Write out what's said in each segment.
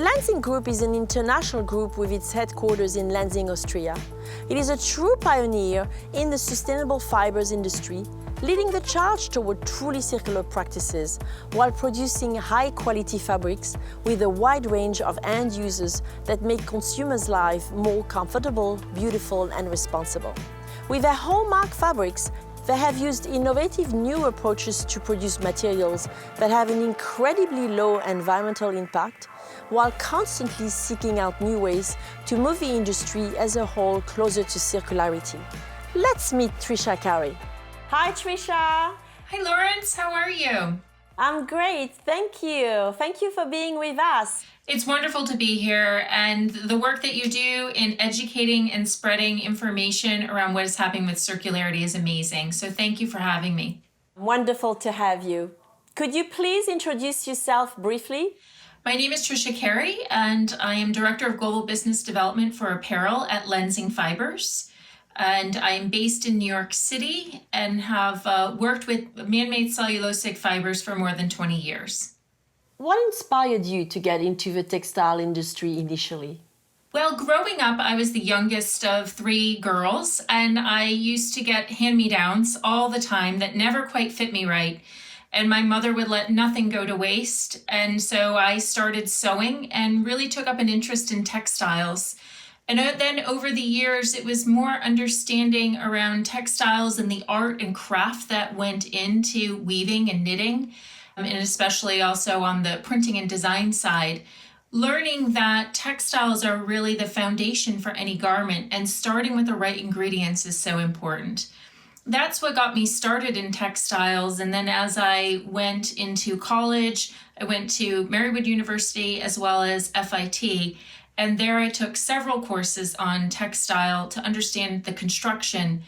Lenzing Group is an international group with its headquarters in Lenzing, Austria. It is a true pioneer in the sustainable fibers industry, leading the charge toward truly circular practices while producing high-quality fabrics with a wide range of end users that make consumers' lives more comfortable, beautiful, and responsible. With their hallmark fabrics, they have used innovative new approaches to produce materials that have an incredibly low environmental impact, while constantly seeking out new ways to move the industry as a whole closer to circularity. Let's meet Trisha Carey. Hi, Trisha. Hi, Laurence. How are you? I'm great. Thank you. Thank you for being with us. It's wonderful to be here, and the work that you do in educating and spreading information around what is happening with circularity is amazing. So thank you for having me. Wonderful to have you. Could you please introduce yourself briefly? My name is Trisha Carey, and I am Director of Global Business Development for Apparel at Lenzing Fibers. And I am based in New York City and have worked with man-made cellulosic fibers for more than 20 years. What inspired you to get into the textile industry initially? Well, growing up, I was the youngest of 3 girls, and I used to get hand-me-downs all the time that never quite fit me right. And my mother would let nothing go to waste. And so I started sewing and really took up an interest in textiles. And then over the years, it was more understanding around textiles and the art and craft that went into weaving and knitting, and especially also on the printing and design side, learning that textiles are really the foundation for any garment, and starting with the right ingredients is so important. That's what got me started in textiles. And then as I went into college, I went to Marywood University as well as FIT. And there I took several courses on textile to understand the construction.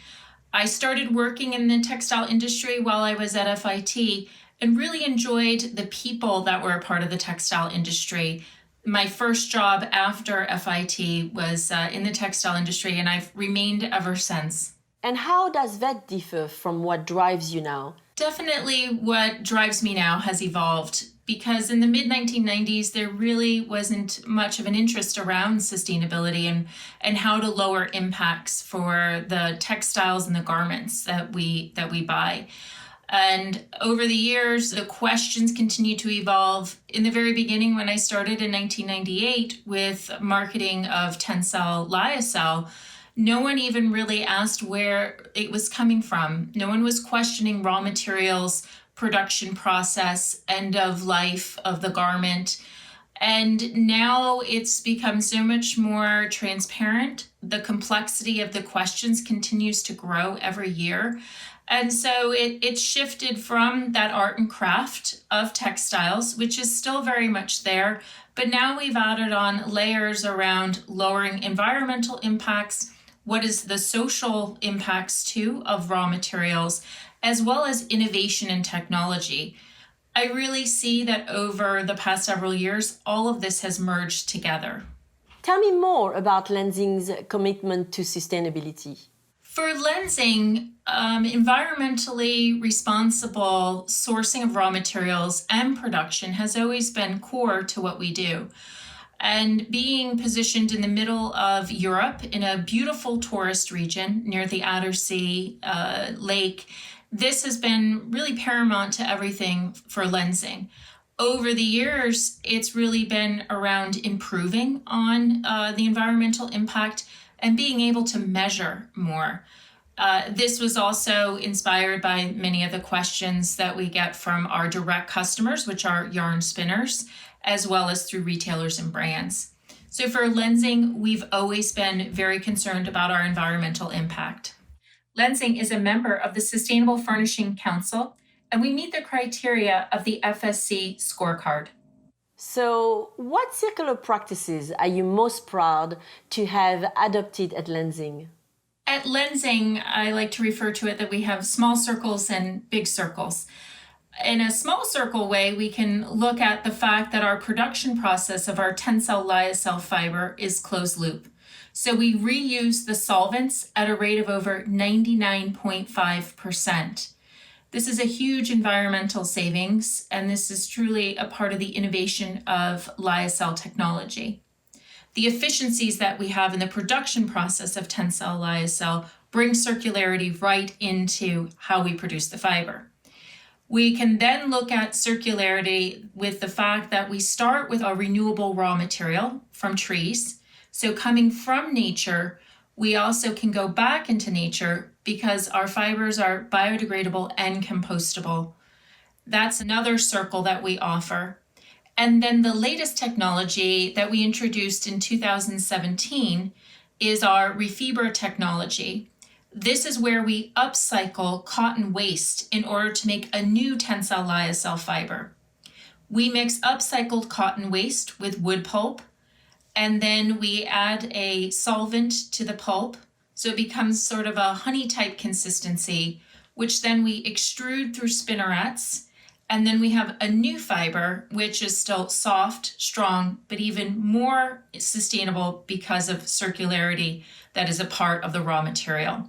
I started working in the textile industry while I was at FIT and really enjoyed the people that were a part of the textile industry. My first job after FIT was in the textile industry, and I've remained ever since. And how does that differ from what drives you now? Definitely what drives me now has evolved, because in the mid-1990s, there really wasn't much of an interest around sustainability and how to lower impacts for the textiles and the garments that we buy. And over the years, the questions continue to evolve. In the very beginning, when I started in 1998 with marketing of Tencel lyocell, no one even really asked where it was coming from. No one was questioning raw materials, production process, end of life of the garment. And now it's become so much more transparent. The complexity of the questions continues to grow every year. And so it shifted from that art and craft of textiles, which is still very much there, but now we've added on layers around lowering environmental impacts, what is the social impacts too of raw materials, as well as innovation and technology. I really see that over the past several years, all of this has merged together. Tell me more about Lenzing's commitment to sustainability. For Lenzing, environmentally responsible sourcing of raw materials and production has always been core to what we do. And being positioned in the middle of Europe in a beautiful tourist region near the Attersee Lake, this has been really paramount to everything for Lenzing. Over the years, it's really been around improving on the environmental impact and being able to measure more. This was also inspired by many of the questions that we get from our direct customers, which are yarn spinners, as well as through retailers and brands. So for Lenzing, we've always been very concerned about our environmental impact. Lenzing is a member of the Sustainable Furnishing Council, and we meet the criteria of the FSC scorecard. So, what circular practices are you most proud to have adopted at Lenzing? At Lenzing, I like to refer to it that we have small circles and big circles. In a small circle way, we can look at the fact that our production process of our Tencel lyocell fiber is closed loop. So we reuse the solvents at a rate of over 99.5%. This is a huge environmental savings, and this is truly a part of the innovation of lyocell technology. The efficiencies that we have in the production process of tensile lyocell bring circularity right into how we produce the fiber. We can then look at circularity with the fact that we start with a renewable raw material from trees. So coming from nature, we also can go back into nature because our fibers are biodegradable and compostable. That's another circle that we offer. And then the latest technology that we introduced in 2017 is our refiber technology. This is where we upcycle cotton waste in order to make a new tensile lyocell fiber. We mix upcycled cotton waste with wood pulp, and then we add a solvent to the pulp, so it becomes sort of a honey type consistency, which then we extrude through spinnerets, and then we have a new fiber, which is still soft, strong, but even more sustainable because of circularity that is a part of the raw material.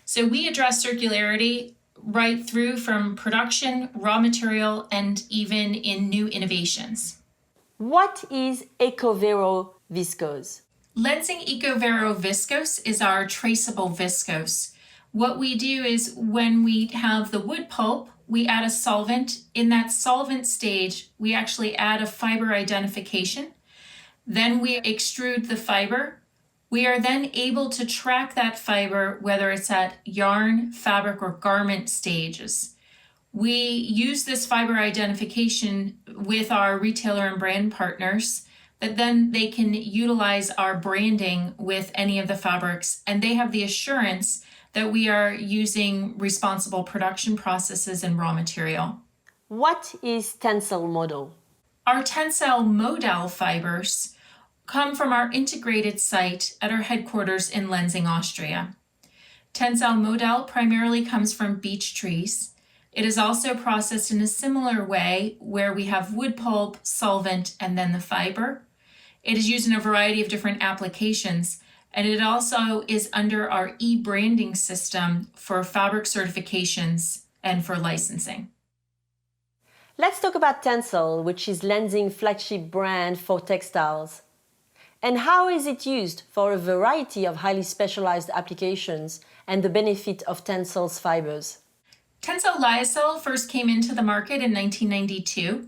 So we address circularity right through from production, raw material, and even in new innovations. What is EcoVero viscose? Lenzing EcoVero viscose is our traceable viscose. What we do is when we have the wood pulp, we add a solvent. In that solvent stage, we actually add a fiber identification. Then we extrude the fiber. We are then able to track that fiber, whether it's at yarn, fabric, or garment stages. We use this fiber identification with our retailer and brand partners, that then they can utilize our branding with any of the fabrics, and they have the assurance that we are using responsible production processes and raw material. What is tensile modal? Our tensile modal fibers come from our integrated site at our headquarters in Lenzing, Austria. Tensile modal primarily comes from beech trees. It is also processed in a similar way where we have wood pulp, solvent, and then the fiber. It is used in a variety of different applications, and it also is under our e-branding system for fabric certifications and for licensing. Let's talk about Tencel, which is Lenzing's flagship brand for textiles. And how is it used for a variety of highly specialized applications and the benefit of Tencel's fibers? Tensile lyocell first came into the market in 1992.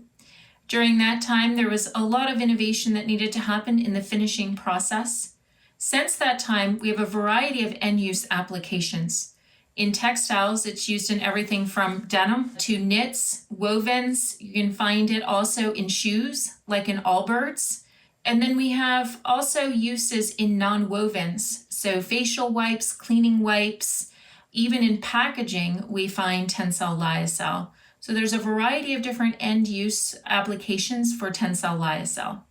During that time, there was a lot of innovation that needed to happen in the finishing process. Since that time, we have a variety of end-use applications. In textiles, it's used in everything from denim to knits, wovens. You can find it also in shoes, like in Allbirds. And then we have also uses in non-wovens, so facial wipes, cleaning wipes. Even in packaging, we find tensile lyocell. So there's a variety of different end-use applications for tensile lyocell.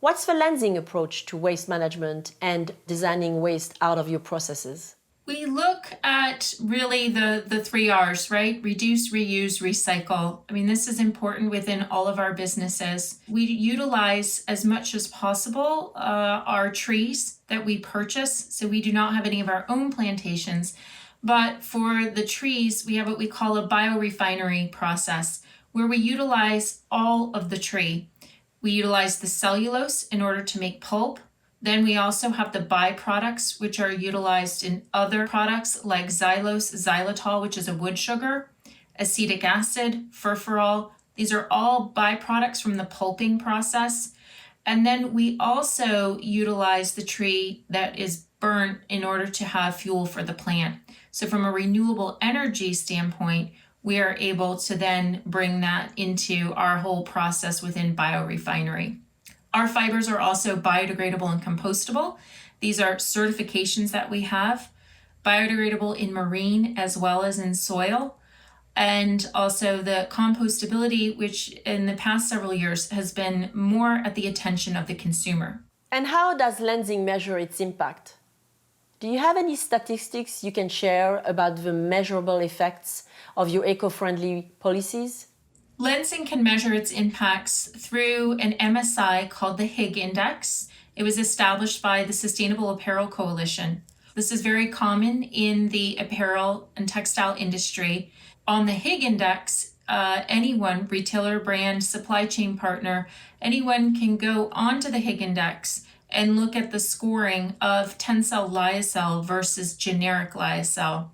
What's the Lenzing approach to waste management and designing waste out of your processes? We look at really the 3 R's, right? Reduce, reuse, recycle. I mean, this is important within all of our businesses. We utilize as much as possible our trees that we purchase. So we do not have any of our own plantations. But for the trees, we have what we call a biorefinery process where we utilize all of the tree. We utilize the cellulose in order to make pulp. Then we also have the byproducts, which are utilized in other products like xylose, xylitol, which is a wood sugar, acetic acid, furfural. These are all byproducts from the pulping process. And then we also utilize the tree that is burnt in order to have fuel for the plant. So from a renewable energy standpoint, we are able to then bring that into our whole process within biorefinery. Our fibers are also biodegradable and compostable. These are certifications that we have, biodegradable in marine as well as in soil, and also the compostability, which in the past several years has been more at the attention of the consumer. And how does Lenzing measure its impact? Do you have any statistics you can share about the measurable effects of your eco-friendly policies? Lenzing can measure its impacts through an MSI called the Higg Index. It was established by the Sustainable Apparel Coalition. This is very common in the apparel and textile industry. On the Higg Index, anyone, retailer, brand, supply chain partner, anyone can go onto the Higg Index and look at the scoring of Tencel lyocell versus generic lyocell.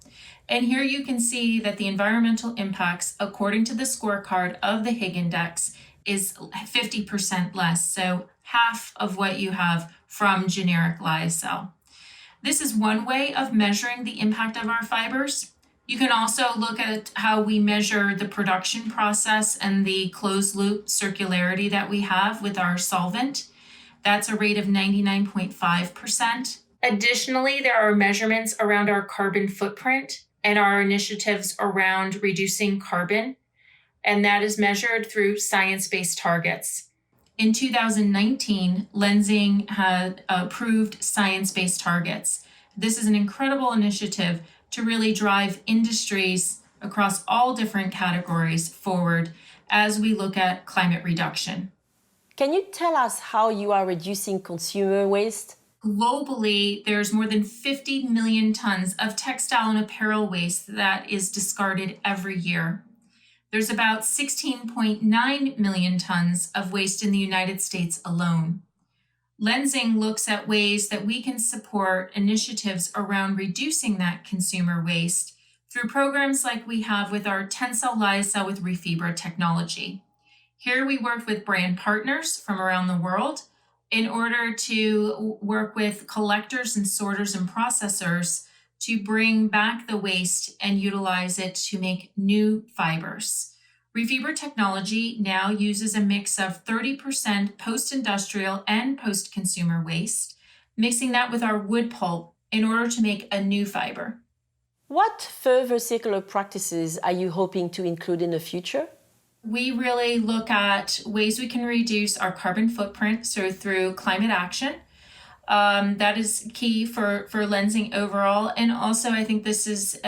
And here you can see that the environmental impacts, according to the scorecard of the Higg Index, is 50% less, so half of what you have from generic lyocell. This is one way of measuring the impact of our fibers. You can also look at how we measure the production process and the closed loop circularity that we have with our solvent. That's a rate of 99.5%. Additionally, there are measurements around our carbon footprint and our initiatives around reducing carbon, and that is measured through science-based targets. In 2019, Lenzing had approved science-based targets. This is an incredible initiative to really drive industries across all different categories forward as we look at climate reduction. Can you tell us how you are reducing consumer waste? Globally, there's more than 50 million tons of textile and apparel waste that is discarded every year. There's about 16.9 million tons of waste in the United States alone. Lenzing looks at ways that we can support initiatives around reducing that consumer waste through programs like we have with our Tencel lyocell with Refibra technology. Here we worked with brand partners from around the world in order to work with collectors and sorters and processors to bring back the waste and utilize it to make new fibers. Refibra technology now uses a mix of 30% post-industrial and post-consumer waste, mixing that with our wood pulp in order to make a new fiber. What further circular practices are you hoping to include in the future? We really look at ways we can reduce our carbon footprint, so through climate action. That is key for Lenzing overall. And also, I think this is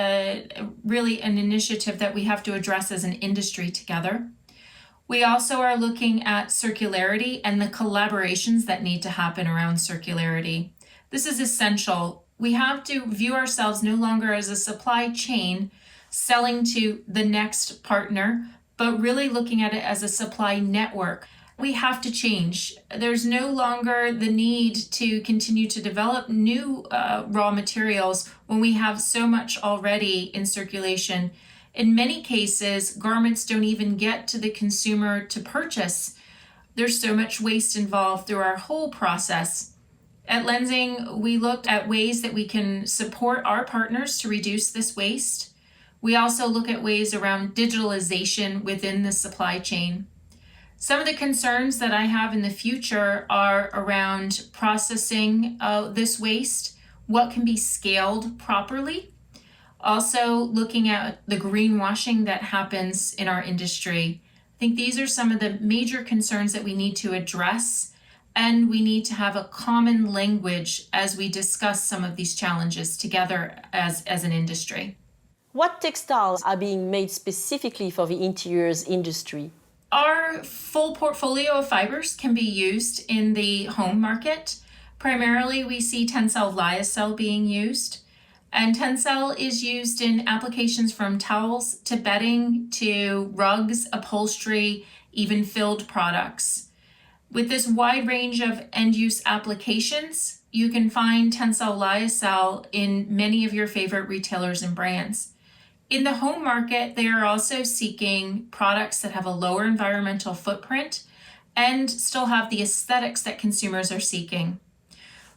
really an initiative that we have to address as an industry together. We also are looking at circularity and the collaborations that need to happen around circularity. This is essential. We have to view ourselves no longer as a supply chain selling to the next partner, but really looking at it as a supply network. We have to change. There's no longer the need to continue to develop new raw materials when we have so much already in circulation. In many cases, garments don't even get to the consumer to purchase. There's so much waste involved through our whole process. At Lenzing, we looked at ways that we can support our partners to reduce this waste. We also look at ways around digitalization within the supply chain. Some of the concerns that I have in the future are around processing this waste, what can be scaled properly. Also looking at the greenwashing that happens in our industry. I think these are some of the major concerns that we need to address, and we need to have a common language as we discuss some of these challenges together as an industry. What textiles are being made specifically for the interiors industry? Our full portfolio of fibers can be used in the home market. Primarily, we see Tencel lyocell being used. And Tencel is used in applications from towels to bedding to rugs, upholstery, even filled products. With this wide range of end-use applications, you can find Tencel lyocell in many of your favorite retailers and brands. In the home market, they are also seeking products that have a lower environmental footprint and still have the aesthetics that consumers are seeking.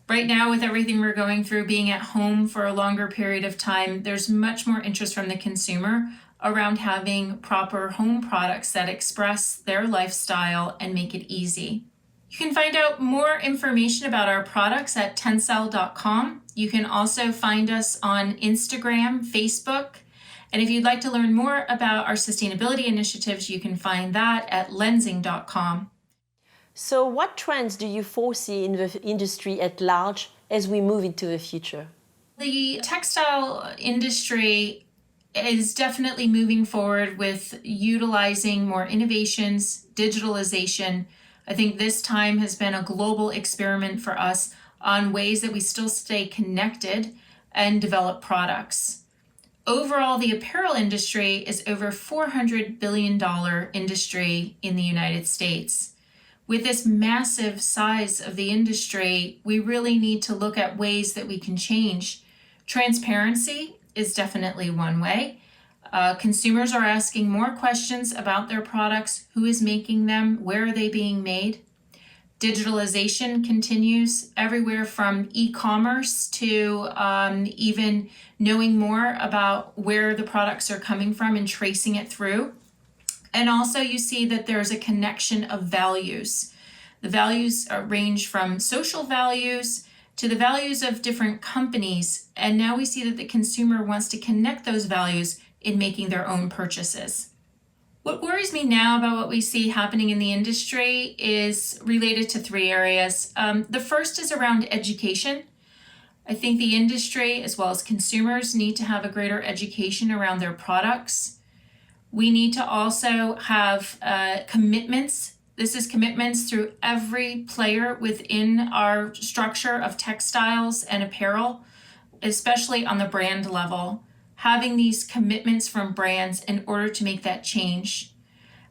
Right now, with everything we're going through, being at home for a longer period of time, there's much more interest from the consumer around having proper home products that express their lifestyle and make it easy. You can find out more information about our products at tencel.com. You can also find us on Instagram, Facebook, and if you'd like to learn more about our sustainability initiatives, you can find that at lenzing.com. So what trends do you foresee in the industry at large as we move into the future? The textile industry is definitely moving forward with utilizing more innovations, digitalization. I think this time has been a global experiment for us on ways that we still stay connected and develop products. Overall, the apparel industry is over $400 billion industry in the United States. With this massive size of the industry, we really need to look at ways that we can change. Transparency is definitely one way. Consumers are asking more questions about their products, who is making them, where are they being made. Digitalization continues everywhere from e-commerce to even knowing more about where the products are coming from and tracing it through. And also you see that there's a connection of values. The values range from social values to the values of different companies. And now we see that the consumer wants to connect those values in making their own purchases. What worries me now about what we see happening in the industry is related to three areas. The first is around education. I think the industry, as well as consumers, need to have a greater education around their products. We need to also have commitments. This is commitments through every player within our structure of textiles and apparel, especially on the brand level. Having these commitments from brands in order to make that change.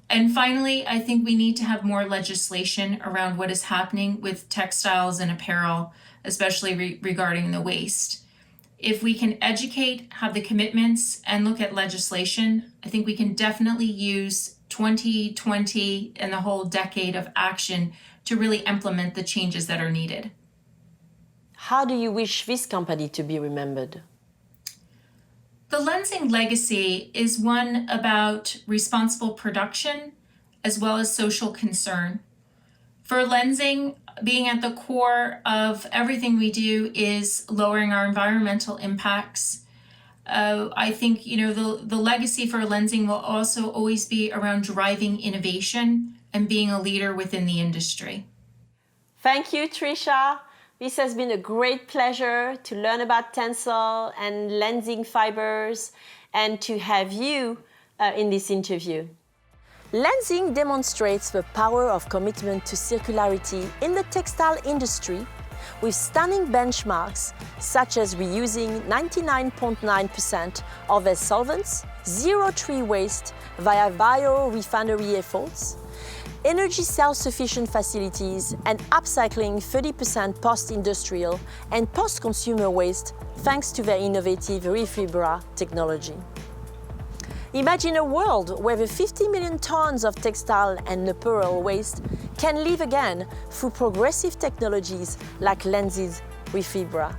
And finally, I think we need to have more legislation around what is happening with textiles and apparel, especially regarding the waste. If we can educate, have the commitments, and look at legislation, I think we can definitely use 2020 and the whole decade of action to really implement the changes that are needed. How do you wish this company to be remembered? The Lenzing legacy is one about responsible production as well as social concern. For Lenzing, being at the core of everything we do is lowering our environmental impacts. I think the legacy for Lenzing will also always be around driving innovation and being a leader within the industry. Thank you, Tricia. This has been a great pleasure to learn about Tencel and Lenzing fibers and to have you in this interview. Lenzing demonstrates the power of commitment to circularity in the textile industry with stunning benchmarks such as reusing 99.9% of their solvents, zero tree waste via biorefinery efforts, energy self-sufficient facilities, and upcycling 30% post-industrial and post-consumer waste thanks to their innovative Refibra technology. Imagine a world where the 50 million tons of textile and apparel waste can live again through progressive technologies like Lenzing's Refibra.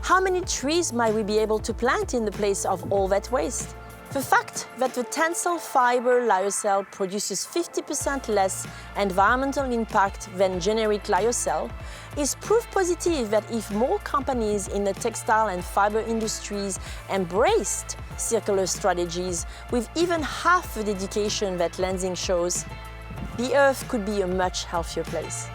How many trees might we be able to plant in the place of all that waste? The fact that the Tencel fiber lyocell produces 50% less environmental impact than generic lyocell is proof positive that if more companies in the textile and fiber industries embraced circular strategies with even half the dedication that Lenzing shows, the Earth could be a much healthier place.